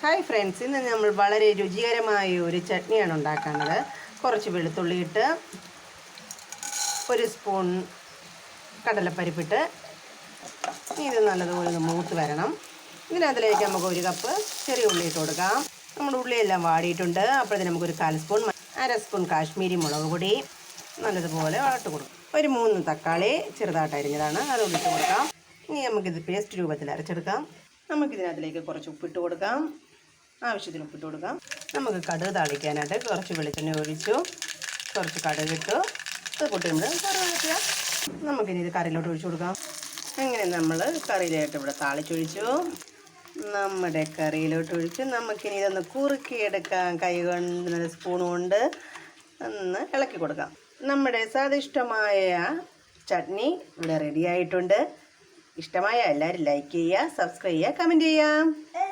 Hi friends, ഇന്ന് നമ്മൾ വളരെ രുചികരമായ ഒരു ചട്നിയാണ് ഉണ്ടാക്കുന്നത്. കുറച്ച് വെളുത്തുള്ളി ഇട്ട്, ഒരു സ്പൂൺ കടലപ്പരിപ്പിട്ട്, ഇത് നല്ലതുപോലെ ഒന്ന് മൂത്ത് വരണം. ഇതിനകത്തിലേക്ക് നമുക്ക് ഒരു കപ്പ് ചെറിയ ഉള്ളി ഇട്ട് കൊടുക്കാം. നമ്മുടെ ഉള്ളിയെല്ലാം വാടിയിട്ടുണ്ട്. അപ്പോഴത്തേക്ക് നമുക്കൊരു 1/4 സ്പൂൺ, 1/2 സ്പൂൺ കാശ്മീരി മുളക് പൊടി നല്ലതുപോലെ വഴട്ട് കൊടുക്കും. ഒരു 3 തക്കാളി ചെറുതായിട്ട് അരിഞ്ഞതാണ്, അത് ഇട്ട് കൊടുക്കാം. ഇനി നമുക്കിത് പേസ്റ്റ് രൂപത്തിൽ അരച്ചെടുക്കാം. നമുക്കിതിനകത്തിലേക്ക് കുറച്ച് ഉപ്പിട്ട് കൊടുക്കാം, ആവശ്യത്തിന് ഉപ്പിട്ട് കൊടുക്കാം. നമുക്ക് കടുക് താളിക്കാനായിട്ട് കുറച്ച് വെളിച്ചെണ്ണ ഒഴിച്ചു, കുറച്ച് കടുകിട്ടു, അത് പൊട്ടുമ്പോൾ കറിവേപ്പില. നമുക്കിനി ഇത് കറിയിലോട്ട് ഒഴിച്ചു കൊടുക്കാം. അങ്ങനെ നമ്മൾ കറിയിലായിട്ട് ഇവിടെ താളിച്ചൊഴിച്ചു. നമ്മുടെ കറിയിലോട്ട് ഒഴിച്ച് നമുക്കിനി ഇതൊന്ന് കുറുക്കിയെടുക്കാം. കൈ കൊണ്ട് സ്പൂൺ കൊണ്ട് ഒന്ന് ഇളക്കി കൊടുക്കാം. നമ്മുടെ സ്വാദിഷ്ടമായ ചട്നി ഇവിടെ റെഡി ആയിട്ടുണ്ട്. ഇഷ്ടമായ എല്ലാവരും ലൈക്ക് ചെയ്യുക, സബ്സ്ക്രൈബ് ചെയ്യുക, കമൻറ്റ് ചെയ്യുക.